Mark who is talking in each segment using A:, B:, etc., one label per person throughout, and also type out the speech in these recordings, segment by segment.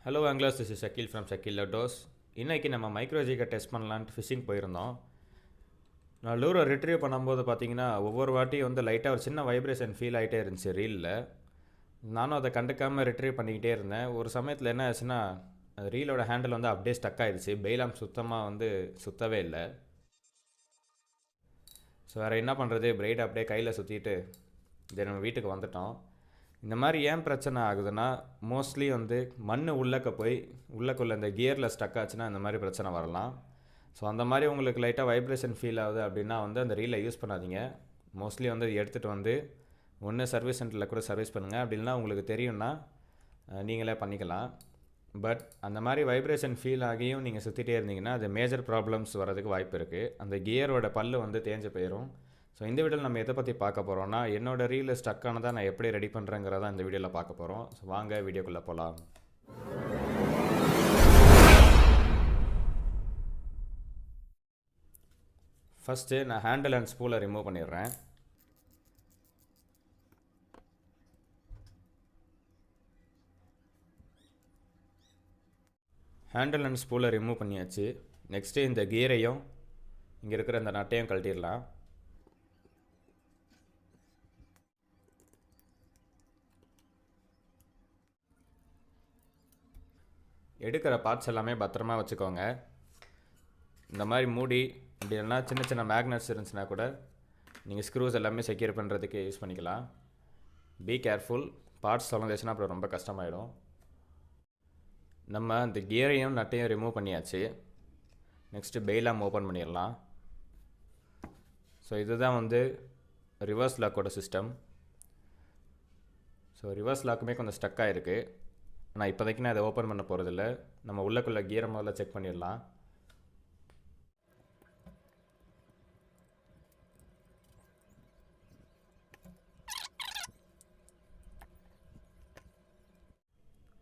A: Hello anglers, this is Shakeel from Shakeel dose. இன்றைக்கி நம்ம micro ஜிகை test பண்ணலான்ட்டு ஃபிஷிங் போயிருந்தோம். நான் லூரை ரிட்ரீவ் பண்ணும்போது பார்த்தீங்கன்னா ஒவ்வொரு வாட்டியும் வந்து லைட்டாக ஒரு சின்ன வைப்ரேஷன் ஃபீல் ஆகிட்டே இருந்துச்சு ரீலில். நானும் அதை கண்டுக்காமல் ரிட்ரீவ் பண்ணிக்கிட்டே இருந்தேன். ஒரு சமயத்தில் என்ன ஆச்சுன்னா ரீலோட ஹேண்டில் வந்து அப்படியே ஸ்டக் ஆகிடுச்சு. பெயிலாம் சுத்தமாக வந்து சுற்றவே இல்லை. ஸோ வேறு என்ன பண்ணுறது, பிரைட் அப்படியே கையில் சுற்றிட்டு இதை நம்ம வீட்டுக்கு வந்துட்டோம். இந்த மாதிரி ஏன் பிரச்சனை ஆகுதுன்னா, மோஸ்ட்லி வந்து மண் உள்ளக்குள்ளே இந்த கியரில் ஸ்டக் ஆச்சுன்னா இந்த மாதிரி பிரச்சனை வரலாம். ஸோ அந்த மாதிரி உங்களுக்கு லைட்டாக வைப்ரேஷன் ஃபீல் ஆகுது அப்படின்னா வந்து அந்த ரீலை யூஸ் பண்ணாதீங்க. மோஸ்ட்லி வந்து எடுத்துகிட்டு வந்து ஒன்று சர்வீஸ் சென்டரில் கூட சர்வீஸ் பண்ணுங்கள். அப்படி இல்லைனா உங்களுக்கு தெரியும்னா நீங்களே பண்ணிக்கலாம். பட் அந்த மாதிரி வைப்ரேஷன் ஃபீல் ஆகியும் நீங்கள் சுற்றிட்டே இருந்தீங்கன்னா அது மேஜர் ப்ராப்ளம்ஸ் வரதுக்கு வாய்ப்பு இருக்குது. அந்த கியரோட பல்லு வந்து தேஞ்சு போயிடும். ஸோ இந்த வீடியோவில் நம்ம எதை பற்றி பார்க்க போகிறோம்னா, என்னோடய ரீல் ஸ்டக் ஆனதாக நான் எப்படி ரெடி பண்ணுறேங்கிறதான் இந்த வீடியோவில் பார்க்க போகிறோம். ஸோ வாங்க வீடியோக்குள்ளே போகலாம். ஃபஸ்ட்டு நான் ஹேண்டில் அண்ட் ஸ்பூலை ரிமூவ் பண்ணிடுறேன். ஹேண்டில் அண்ட் ஸ்பூலை ரிமூவ் பண்ணியாச்சு. நெக்ஸ்ட்டு இந்த கியரையும் இங்கே இருக்கிற இந்த நட்டையும் கழட்டிடலாம். எடுக்கிற பார்ட்ஸ் எல்லாமே பத்திரமா வச்சுக்கோங்க. இந்த மாதிரி மூடி அப்படி இல்லைனா சின்ன சின்ன மேக்னட்ஸ் இருந்துச்சுன்னா கூட நீங்கள் ஸ்க்ரூஸ் எல்லாமே செக்யூர் பண்ணுறதுக்கு யூஸ் பண்ணிக்கலாம். பி கேர்ஃபுல், பார்ட்ஸ் தொலைஞ்சிச்சுன்னா அப்புறம் ரொம்ப கஷ்டமாயிடும். நம்ம இந்த கியரையும் நட்டையும் ரிமூவ் பண்ணியாச்சு. நெக்ஸ்ட்டு பெயிலாம் ஓப்பன் பண்ணிடலாம். ஸோ இதுதான் வந்து ரிவர்ஸ் லாக்கோட சிஸ்டம். ஸோ ரிவர்ஸ் லாக்குமே கொஞ்சம் ஸ்டக் ஆகிருக்கு. நான் இப்போதைக்கு நான் அதை ஓப்பன் பண்ண போகிறதில்ல. நம்ம உள்ளக்குள்ளே கியரை முதல்ல செக் பண்ணிடலாம்.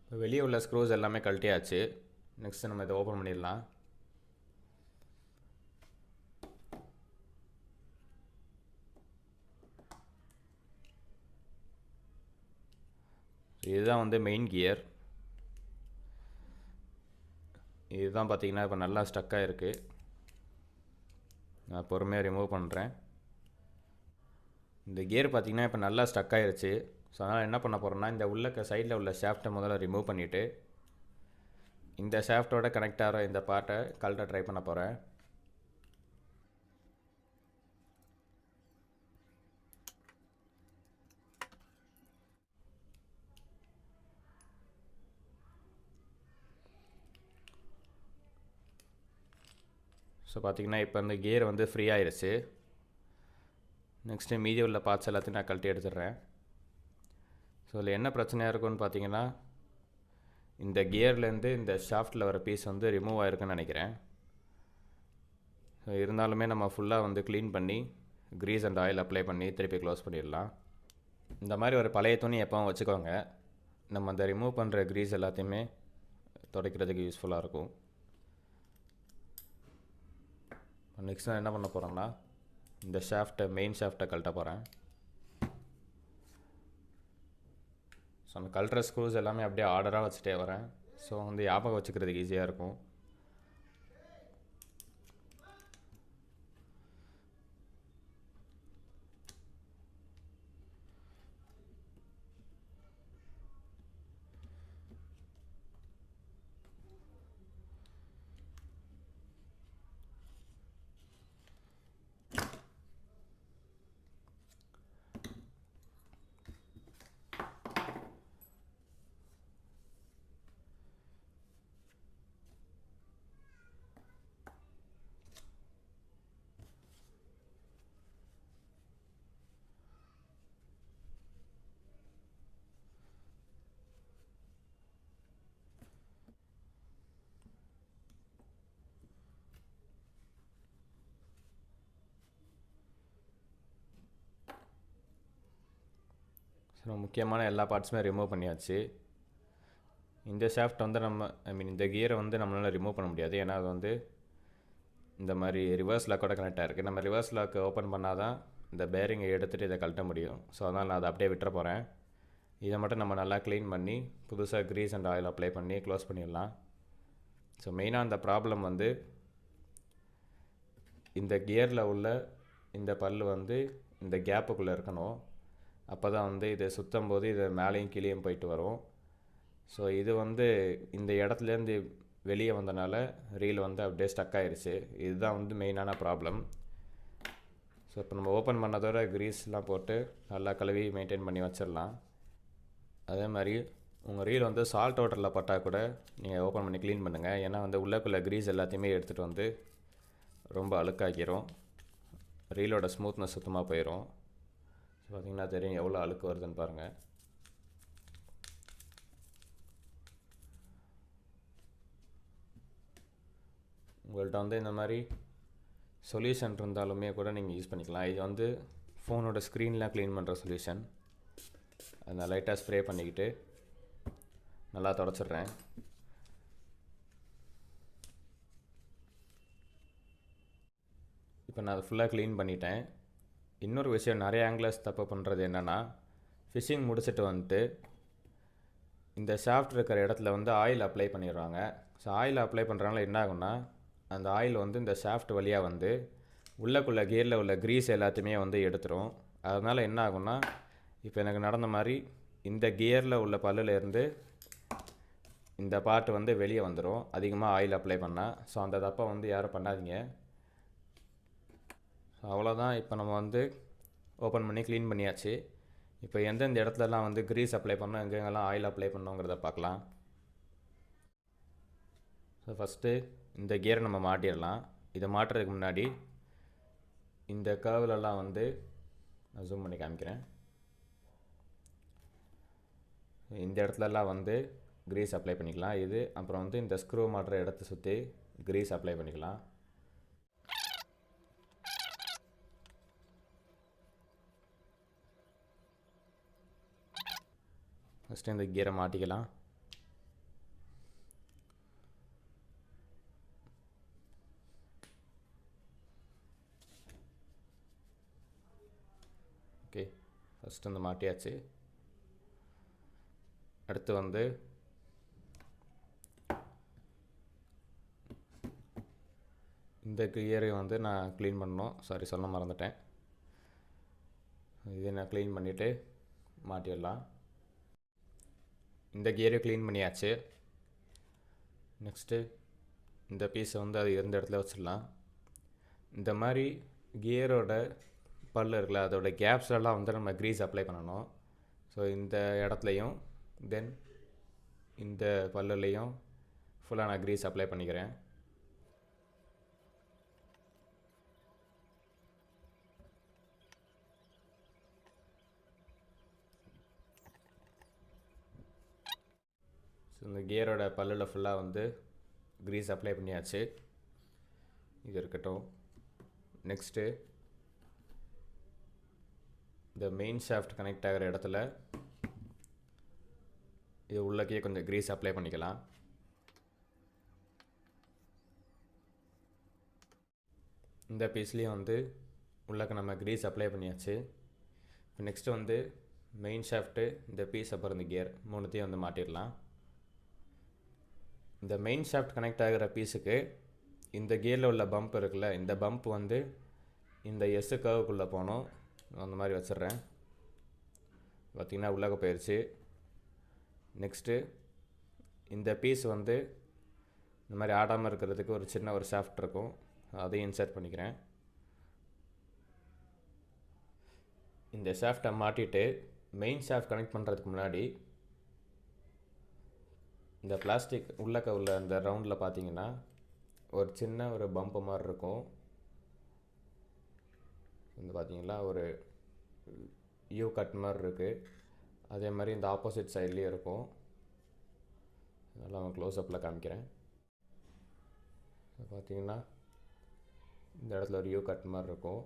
A: இப்போ வெளியே உள்ள ஸ்க்ரூஸ் எல்லாமே கழட்டியாச்சு. நெக்ஸ்ட்டு நம்ம இதை ஓப்பன் பண்ணிடலாம். இதுதான் வந்து மெயின் கியர். இதுதான் பார்த்தீங்கன்னா இப்போ நல்லா ஸ்டக்காக இருக்குது. நான் பொறுமையாக ரிமூவ் பண்ணுறேன். இந்த கியர் பார்த்திங்கன்னா இப்போ நல்லா ஸ்டக் ஆகிருச்சு. ஸோ அதனால் என்ன பண்ண போகிறோன்னா, இந்த சைடில் உள்ள ஷாஃப்ட்டை முதல்ல ரிமூவ் பண்ணிவிட்டு இந்த ஷாஃப்ட்டோட கனெக்ட் ஆகிற இந்த பார்ட்டை கழட்ட ட்ரை பண்ண போகிறேன். ஸோ பார்த்திங்கன்னா இப்போ இந்த கியர் வந்து ஃப்ரீ ஆயிடுச்சு. நெக்ஸ்ட்டு மீதி உள்ள பார்ட்ஸ் எல்லாத்தையும் நான் கழட்டி எடுத்துடுறேன். ஸோ இதில் என்ன பிரச்சனையாக இருக்குன்னு பார்த்தீங்கன்னா, இந்த கியர்லேருந்து இந்த ஷாஃப்ட்டில் வர பீஸ் வந்து ரிமூவ் ஆகிருக்குன்னு நினைக்கிறேன். ஸோ இருந்தாலுமே நம்ம ஃபுல்லாக வந்து க்ளீன் பண்ணி க்ரீஸ் அண்ட் ஆயில் அப்ளை பண்ணி திருப்பி க்ளோஸ் பண்ணிடலாம். இந்த மாதிரி ஒரு பழைய துணி எப்போவும் வச்சுக்கோங்க. நம்ம அந்த ரிமூவ் பண்ணுற க்ரீஸ் எல்லாத்தையுமே துடைக்கிறதுக்கு யூஸ்ஃபுல்லாக இருக்கும். நெக்ஸ்ட் நான் என்ன பண்ண போகிறேன்னா, இந்த மெயின் ஷாஃப்ட்டை கழட்ட போகிறேன். ஸோ அந்த கழட்டுற ஸ்க்ரூஸ் எல்லாமே அப்படியே ஆர்டராக வச்சுட்டே வரேன். ஸோ வந்து ஞாபகம் வச்சுக்கிறதுக்கு ஈஸியாக இருக்கும். ஸோ முக்கியமான எல்லா பார்ட்ஸுமே ரிமூவ் பண்ணியாச்சு. இந்த ஷாஃப்ட் வந்து இந்த கியரை வந்து நம்மளால் ரிமூவ் பண்ண முடியாது. ஏன்னா அது வந்து இந்த மாதிரி ரிவர்ஸ் லாக்கோட கனெக்ட் ஆகிருக்கு. நம்ம ரிவர்ஸ் லாக் ஓப்பன் பண்ணால் தான் இந்த பேரிங்கை எடுத்துகிட்டு இதை கழட்ட முடியும். ஸோ அதனால் நான் அதை அப்படியே விட்டுற போகிறேன். இதை மட்டும் நம்ம நல்லா க்ளீன் பண்ணி புதுசாக க்ரீஸ் அண்ட் ஆயில் அப்ளை பண்ணி க்ளோஸ் பண்ணிடலாம். ஸோ மெயினாக அந்த ப்ராப்ளம் வந்து இந்த கியரில் உள்ள இந்த பல் வந்து இந்த கேப்புக்குள்ளே இருக்கணும். அப்போ தான் வந்து இதை சுற்றும் போது இது மேலேயும் கீழேயும் போயிட்டு வரும். ஸோ இது வந்து இந்த இடத்துலேருந்து வெளியே வந்தனால ரீல் வந்து அப்படியே ஸ்டக் ஆகிடுச்சு. இதுதான் வந்து மெயினான ப்ராப்ளம். ஸோ இப்போ நம்ம ஓப்பன் பண்ணதோட க்ரீஸ்லாம் போட்டு நல்லா கழுவி மெயின்டைன் பண்ணி வச்சிடலாம். அதே மாதிரி உங்கள் ரீல் வந்து சால்ட் வாட்டரில் பட்டால் கூட நீங்கள் ஓப்பன் பண்ணி க்ளீன் பண்ணுங்கள். ஏன்னா வந்து உள்ளக்குள்ளே க்ரீஸ் எல்லாத்தையுமே எடுத்துகிட்டு வந்து ரொம்ப அழுக்காக்கிரும். ரீலோட ஸ்மூத்னஸ் சுத்தமாக போயிடும். ஸோ பார்த்திங்கன்னா தெரியும் எவ்வளோ அழுக்கு வருதுன்னு பாருங்கள். உங்கள்கிட்ட வந்து இந்த மாதிரி சொல்யூஷன் இருந்தாலுமே கூட நீங்கள் யூஸ் பண்ணிக்கலாம். இது வந்து ஃபோனோட ஸ்க்ரீன்லாம் க்ளீன் பண்ணுற சொல்யூஷன். அதை நான் லைட்டாக ஸ்ப்ரே பண்ணிக்கிட்டு நல்லா தொடச்சிட்றேன். இப்போ நான் அதை ஃபுல்லாக க்ளீன் பண்ணிட்டேன். இன்னொரு விஷயம் நிறைய ஆங்கிலர்ஸ் தப்பு பண்ணுறது என்னென்னா, ஃபிஷ்ஷிங் முடிச்சுட்டு வந்துட்டு இந்த ஷாஃப்ட் இருக்கிற இடத்துல வந்து ஆயில் அப்ளை பண்ணிடுவாங்க. ஸோ ஆயில் அப்ளை பண்ணுறதுனால என்ன ஆகும்னா, அந்த ஆயில் வந்து இந்த ஷாஃப்ட் வழியாக வந்து உள்ளக்குள்ளே கியரில் உள்ள க்ரீஸ் எல்லாத்தையுமே வந்து எடுத்துரும். அதனால் என்ன ஆகும்னா, இப்போ எனக்கு நடந்த மாதிரி இந்த கியரில் உள்ள பல்லுலேருந்து இந்த பார்ட் வந்து வெளியே வந்துடும் அதிகமாக ஆயில் அப்ளை பண்ணால். ஸோ அந்த தப்பை வந்து யாரும் பண்ணாதீங்க. அவ்வளோதான். இப்போ நம்ம வந்து ஓப்பன் பண்ணி க்ளீன் பண்ணியாச்சு. இப்போ எந்தெந்த இடத்துலலாம் வந்து க்ரீஸ் அப்ளை பண்ணோம், எங்கெங்கெல்லாம் ஆயில் அப்ளை பண்ணோங்கிறத பார்க்கலாம். ஸோ ஃபஸ்ட்டு இந்த கியரை நம்ம மாட்டிடலாம். இதை மாட்டுறதுக்கு முன்னாடி இந்த கர்வ்லலாம் வந்து நான் ஜூம் பண்ணி காமிக்கிறேன். இந்த இடத்துலலாம் வந்து க்ரீஸ் அப்ளை பண்ணிக்கலாம். இது அப்புறம் வந்து இந்த ஸ்க்ரூ மாட்டுற இடத்த சுற்றி க்ரீஸ் அப்ளை பண்ணிக்கலாம். ஃபஸ்ட்டு இந்த கியரை மாட்டிக்கலாம். ஓகே, ஃபஸ்ட்டு வந்து மாட்டியாச்சு. அடுத்து வந்து இந்த கியரையும் வந்து நான் க்ளீன் பண்ணணும். சாரி, சொல்ல மறந்துட்டேன். இதை நான் க்ளீன் பண்ணிவிட்டு மாட்டிடலாம். இந்த கியரையும் க்ளீன் பண்ணியாச்சு. நெக்ஸ்ட்டு இந்த பீஸை வந்து அது இருந்த இடத்துல வச்சிடலாம். இந்த மாதிரி கியரோட பல் இருக்குல்ல, அதோட கேப்ஸ்லாம் வந்து நம்ம க்ரீஸ் அப்ளை பண்ணணும். ஸோ இந்த இடத்துலையும் தென் இந்த பல்லுலேயும் ஃபுல்லாக நான் க்ரீஸ் அப்ளை பண்ணிக்கிறேன். ஸோ இந்த கியரோட பல்லில் ஃபுல்லாக வந்து க்ரீஸ் அப்ளை பண்ணியாச்சு. இது இருக்கட்டும். நெக்ஸ்ட்டு இந்த மெயின் ஷாஃப்ட் கனெக்ட் ஆகிற இடத்துல இது உள்ளக்கே கொஞ்சம் க்ரீஸ் அப்ளை பண்ணிக்கலாம். இந்த பீஸ்லேயும் வந்து உள்ளக்க நம்ம க்ரீஸ் அப்ளை பண்ணியாச்சு. இப்போ நெக்ஸ்ட்டு வந்து மெயின் ஷாஃப்ட்டு, இந்த பீஸ், அப்புறம் இந்த கியர் மூணுத்தையும் வந்து மாட்டிடலாம். இந்த மெயின் ஷாஃப்ட் கனெக்ட் ஆகிற பீஸுக்கு இந்த கியரில் உள்ள பம்ப் இருக்குல்ல, இந்த பம்ப் வந்து இந்த எஸ்ஸு கர்வுக்குள்ளே போகணும். அந்த மாதிரி வச்சிட்றேன். பார்த்திங்கன்னா உள்ளக்க போயிடுச்சு. நெக்ஸ்ட்டு இந்த பீஸ் வந்து இந்த மாதிரி ஆடாமல் இருக்கிறதுக்கு ஒரு சின்ன ஒரு ஷாஃப்ட் இருக்கும், அதையும் இன்சர்ட் பண்ணிக்கிறேன். இந்த ஷாஃப்டை மாட்டிட்டு மெயின் ஷாஃப்ட் கனெக்ட் பண்ணுறதுக்கு முன்னாடி இந்த பிளாஸ்டிக் உள்ளக்க உள்ள இந்த ரவுண்டில் பார்த்தீங்கன்னா ஒரு சின்ன ஒரு பம்பு மாதிரி இருக்கும். வந்து பார்த்தீங்களா ஒரு யூ கட் மாதிரி இருக்குது. அதே மாதிரி இந்த ஆப்போசிட் சைட்லேயும் இருக்கும். அதனால் நான் க்ளோஸ்அப்பில் காமிக்கிறேன். பார்த்தீங்கன்னா இந்த இடத்துல ஒரு யூ கட் மாதிரி இருக்கும்.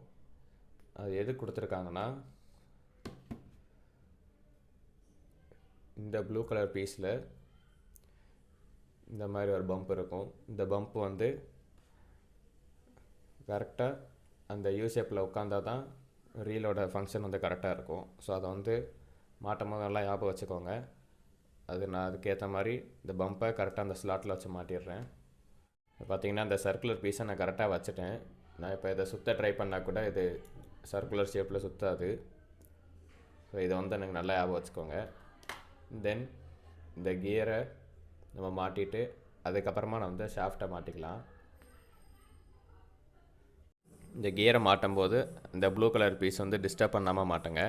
A: அது எது கொடுத்துருக்காங்கன்னா, இந்த ப்ளூ கலர் பீஸில் இந்த மாதிரி ஒரு பம்ப் இருக்கும். இந்த பம்ப் வந்து கரெக்டாக அந்த யூ ஷேப்பில் உட்காந்தா தான் ரீலோட ஃபங்க்ஷன் வந்து கரெக்டாக இருக்கும். ஸோ அதை வந்து மாட்டும் போது நல்லா ஞாபகம் வச்சுக்கோங்க. நான் அதுக்கேற்ற மாதிரி இந்த பம்பை கரெக்டாக அந்த ஸ்லாட்டில் வச்சு மாட்டிடுறேன். இப்போ பார்த்தீங்கன்னா இந்த சர்க்குலர் பீஸை நான் கரெக்டாக வச்சுட்டேன். நான் இப்போ இதை சுற்ற ட்ரை பண்ணால் கூட இது சர்க்குலர் ஷேப்பில் சுற்றாது. ஸோ இதை எனக்கு நல்லா ஞாபகம் வச்சுக்கோங்க. தென் இந்த கியரை நம்ம மாட்டிட்டு அதுக்கப்புறமா நான் ஷாஃப்டை மாட்டிக்கலாம். இந்த கியரை மாட்டும் போது இந்த ப்ளூ கலர் பீஸ் டிஸ்டர்ப் பண்ணாமல் மாட்டுங்க.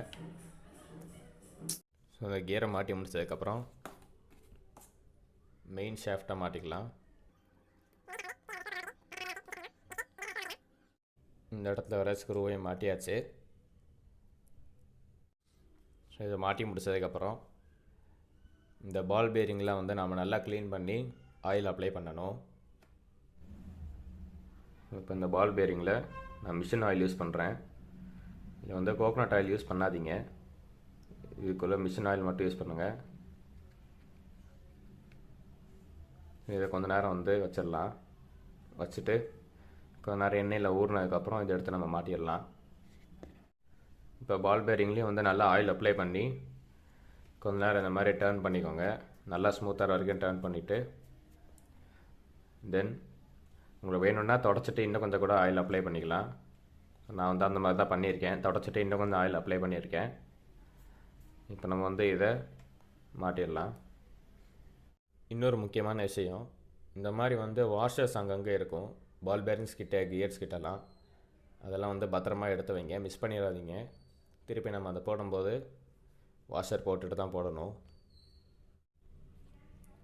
A: ஸோ இந்த கியரை மாட்டி முடிச்சதுக்கப்புறம் மெயின் ஷாஃப்டை மாட்டிக்கலாம். இந்த இடத்துல வர ஸ்க்ரூவையும் மாட்டியாச்சு. ஸோ இதை மாட்டி முடிச்சதுக்கப்புறம் இந்த பால் பேரிங்லாம் நம்ம நல்லா க்ளீன் பண்ணி ஆயில் அப்ளை பண்ணணும். இப்போ இந்த பால் பேரிங்கில் நான் மிஷின் ஆயில் யூஸ் பண்ணுறேன். இதில் கோகோனட் ஆயில் யூஸ் பண்ணாதீங்க. இதுக்குள்ளே மிஷின் ஆயில் மட்டும் யூஸ் பண்ணுங்கள். இதை கொஞ்ச நேரம் வச்சிடலாம். வச்சுட்டு கொஞ்ச நேரம் எண்ணெயில் ஊறினதுக்கப்புறம் இதை எடுத்து நம்ம மாட்டிடலாம். இப்போ பால் பேரிங்லேயும் நல்லா ஆயில் அப்ளை பண்ணி கொஞ்ச நேரம் இந்த மாதிரி டர்ன் பண்ணிக்கோங்க. நல்லா ஸ்மூத்தாக வரைக்கும் டர்ன் பண்ணிவிட்டு தென் உங்களுக்கு வேணும்னா தொடச்சிட்டு இன்னும் கொஞ்சம் கூட ஆயில் அப்ளை பண்ணிக்கலாம். நான் அந்த மாதிரி தான் பண்ணியிருக்கேன். தொடச்சிட்டு இன்னும் கொஞ்சம் ஆயில் அப்ளை பண்ணியிருக்கேன். இப்போ நம்ம இதை மாட்டிடலாம். இன்னொரு முக்கியமான விஷயம், இந்த மாதிரி வாஷர்ஸ் அங்கங்கே இருக்கும் பால் பேரிங்ஸ் கிட்டே, கியர்ஸ் கிட்டலாம். அதெல்லாம் பத்திரமா எடுத்து வைங்க, மிஸ் பண்ணிடாதீங்க. திருப்பி நம்ம அதை போடும்போது வாஷர் போட்டுட்டு தான் போடணும்.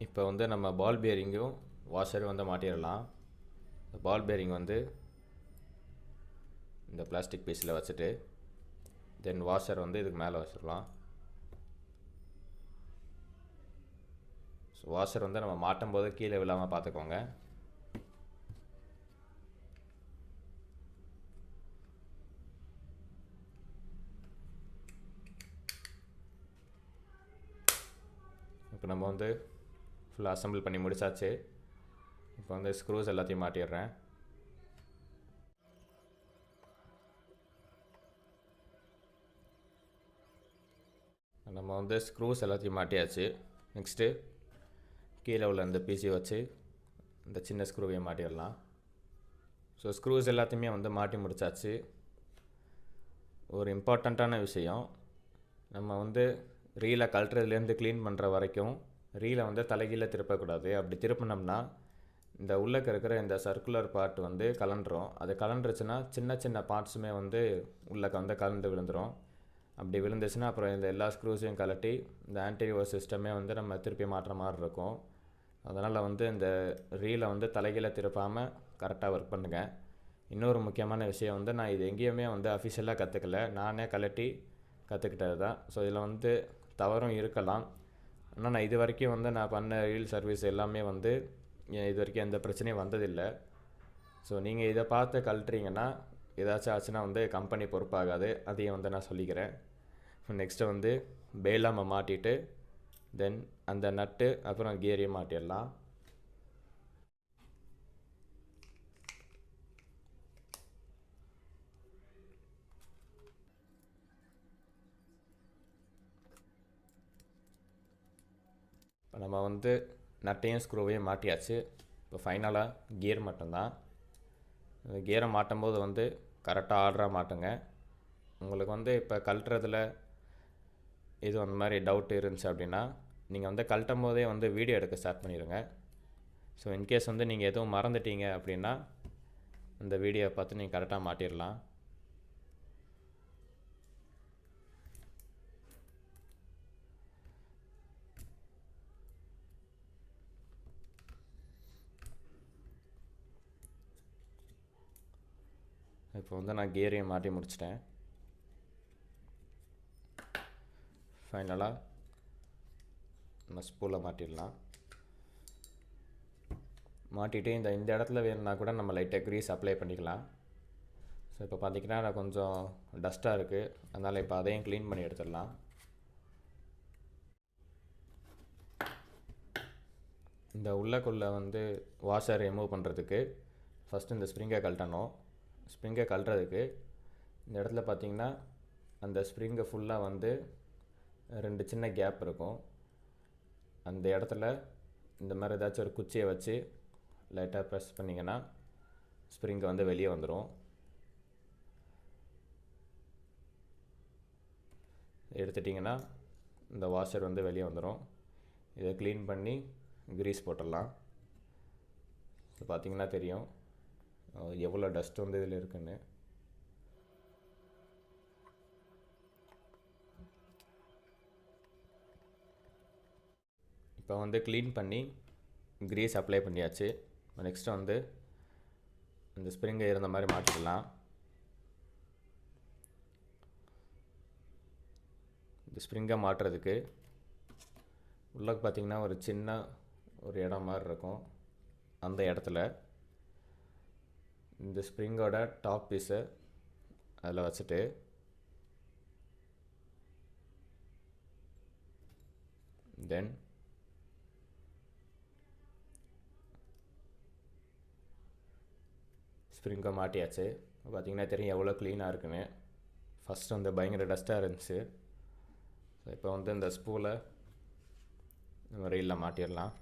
A: இப்போ நம்ம பால் பேரிங்கும் வாஷரும் மாட்டிடலாம். பால் பேரிங் இந்த பிளாஸ்டிக் பீஸில் வச்சுட்டு தென் வாஷர் இதுக்கு மேலே வச்சிடலாம். ஸோ வாஷர் நம்ம மாட்டும் போது கீழே விழாமல் பார்த்துக்கோங்க. இப்போ நம்ம ஃபுல்லாக அசம்பிள் பண்ணி முடிச்சாச்சு. இப்போ ஸ்க்ரூஸ் எல்லாத்தையும் மாட்டிடுறேன். நம்ம ஸ்க்ரூஸ் எல்லாத்தையும் மாட்டியாச்சு. நெக்ஸ்ட்டு கீழே உள்ள இந்த பீஸை வச்சு இந்த சின்ன ஸ்க்ரூவையும் மாட்டிடலாம். ஸோ ஸ்க்ரூஸ் எல்லாத்தையுமே மாட்டி முடிச்சாச்சு. ஒரு இம்பார்ட்டண்ட்டான விஷயம், நம்ம ரீலை கழட்டுறதுலேருந்து க்ளீன் பண்ணுற வரைக்கும் ரீலை தலைகீழ திருப்பக்கூடாது. அப்படி திருப்பினோம்னா இந்த உள்ளக்க இருக்கிற இந்த சர்க்குலர் பார்ட் கலண்டுரும். அது கலண்டுருச்சுன்னா சின்ன சின்ன பார்ட்ஸுமே உள்ளக்க கலந்து விழுந்துடும். அப்படி விழுந்துச்சுன்னா அப்புறம் இந்த எல்லா ஸ்க்ரூஸையும் கலட்டி இந்த ஆன்டிரிவர் சிஸ்டமே நம்ம திருப்பி மாட்டுற மாதிரி இருக்கும். அதனால் இந்த ரீலை தலைகீழ திருப்பாமல் கரெக்டாக ஒர்க் பண்ணுங்கள். இன்னொரு முக்கியமான விஷயம் நான் இது எங்கேயுமே அஃபிஷியலாக கற்றுக்கல, நானே கலட்டி கற்றுக்கிட்டது தான். ஸோ இதில் தவறும் இருக்கலாம். ஆனால் நான் இது வரைக்கும் நான் பண்ண ரீல் சர்வீஸ் எல்லாமே இது வரைக்கும் எந்த பிரச்சனையும் வந்ததில்லை. ஸோ நீங்கள் இதை பார்த்து கழட்டுறீங்கன்னா ஏதாச்சும் ஆச்சுன்னா கம்பெனி பொறுப்பாகாது. அதையும் நான் சொல்லிக்கிறேன். நெக்ஸ்ட்டு பேலாம மாட்டிட்டு தென் அந்த நட்டு அப்புறம் கியரையும் மாட்டிடலாம். இப்போ நம்ம நட்டையும் ஸ்க்ரூவையும் மாட்டியாச்சு. இப்போ ஃபைனலாக கியர் மட்டும்தான். கியரை மாட்டும் போது கரெக்டாக ஆர்டராக மாட்டுங்க. உங்களுக்கு இப்போ கழட்டுறதுல இது அந்த மாதிரி டவுட் இருந்துச்சு அப்படின்னா நீங்கள் கழட்டும் போதே வீடியோ எடுக்க ஸ்டார்ட் பண்ணிடுங்க. ஸோ இன்கேஸ் நீங்கள் எதுவும் மறந்துட்டீங்க அப்படின்னா இந்த வீடியோவை பார்த்து நீங்கள் கரெக்டாக மாட்டிடலாம். இப்போ நான் கியரையும் மாட்டி முடிச்சிட்டேன். ஃபைனலாக நம்ம ஸ்பூலை மாட்டிடலாம். மாட்டிட்டு இந்த இடத்துல வேணும்னா கூட நம்ம லைட்டாக க்ரீஸ் அப்ளை பண்ணிக்கலாம். ஸோ இப்போ பார்த்திங்கன்னா நான் கொஞ்சம் டஸ்ட்டாக இருக்குது, அதனால் இப்போ அதையும் க்ளீன் பண்ணி எடுத்துடலாம். இந்த உள்ளக்குள்ளே வாஷர் ரிமூவ் பண்ணுறதுக்கு ஃபஸ்ட்டு இந்த ஸ்ப்ரிங்கை கழட்டணும். ஸ்ப்ரிங்கை கழட்டுறதுக்கு இந்த இடத்துல பார்த்திங்கன்னா அந்த ஸ்ப்ரிங்கை ஃபுல்லாக 2 சின்ன கேப் இருக்கும். அந்த இடத்துல இந்த மாதிரி ஏதாச்சும் ஒரு குச்சியை வச்சு லைட்டாக ப்ரெஸ் பண்ணிங்கன்னா ஸ்ப்ரிங் வந்து வெளியே வந்துடும். எடுத்துட்டிங்கன்னா இந்த வாஷர் வந்து வெளியே வந்துடும். இதை க்ளீன் பண்ணி கிரீஸ் போட்டுடலாம். ஸோ பார்த்திங்கன்னா தெரியும் எவ்வளோ டஸ்ட் வந்து இதில் இருக்குன்னு. இப்போ வந்து க்ளீன் பண்ணி கிரீஸ் அப்ளை பண்ணியாச்சு. நெக்ஸ்ட்டு வந்து இந்த ஸ்ப்ரிங்கை இருந்த மாதிரி மாட்டிடலாம். இந்த ஸ்ப்ரிங்கை மாட்டுறதுக்கு உள்ளே பார்த்திங்கன்னா ஒரு சின்ன ஒரு இடம் மாதிரி இருக்கும். அந்த இடத்துல இந்த ஸ்ப்ரிங்கோட டாப் பீஸை அதில் வச்சுட்டு தென் ஸ்ப்ரிங்கை மாட்டியாச்சு. பார்த்திங்கன்னா தெரியும் எவ்வளோ க்ளீனாக இருக்குன்னு. ஃபஸ்ட்டு வந்து பயங்கர டஸ்ட்டாக இருந்துச்சு. ஸோ இப்போ வந்து இந்த ஸ்பூலை நம்ம ரீலில் மாட்டிடலாம்.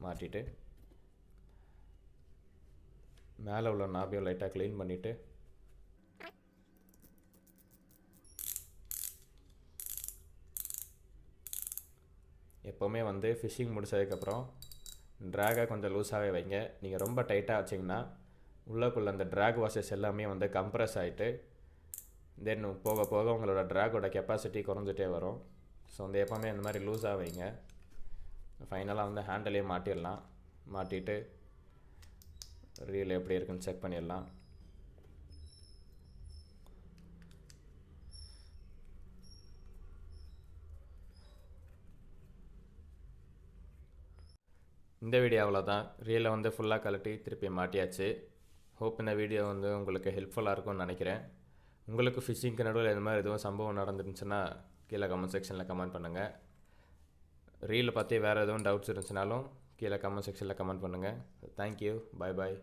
A: மாட்டிட்டு மேலே உள்ள நாபியை லைட்டாக க்ளீன் பண்ணிவிட்டு எப்போவுமே வந்து ஃபிஷ்ஷிங் முடிச்சதுக்கப்புறம் ட்ராகை கொஞ்சம் லூஸாகவே வைங்க. நீங்கள் ரொம்ப டைட்டாக வச்சிங்கன்னா உள்ளக்குள்ளே அந்த ட்ராக் வாஷஸ் எல்லாமே வந்து கம்ப்ரெஸ் ஆகிட்டு தென் போக போக உங்களோட ட்ராகோட கெப்பாசிட்டி குறைஞ்சிட்டே வரும். ஸோ வந்து எப்போவுமே இந்த மாதிரி லூஸாக வைங்க. ஃபைனலாக வந்து ஹேண்டிலே மாட்டிடலாம். மாட்டிட்டு ரீல் எப்படி இருக்குன்னு செக் பண்ணிடலாம். இந்த வீடியோ அவ்வளோதான். ரீலை வந்து ஃபுல்லாக கழட்டி திருப்பி மாட்டியாச்சு. ஹோப் இந்த வீடியோ வந்து உங்களுக்கு ஹெல்ப்ஃபுல்லாக இருக்கும்னு நினைக்கிறேன். உங்களுக்கு ஃபிஷ்ஷிங்க்கு நடுவில் இந்த மாதிரி எதுவும் சம்பவம் நடந்துருந்துச்சுன்னா கீழே கமெண்ட் செக்ஷனில் கமெண்ட் பண்ணுங்கள். ரீலை பற்றி வேறு எதுவும் டவுட்ஸ் இருந்துச்சுனாலும் கீழே கமெண்ட் செக்ஷனில் கமெண்ட் பண்ணுங்கள். தேங்க்யூ. பாய் பாய்.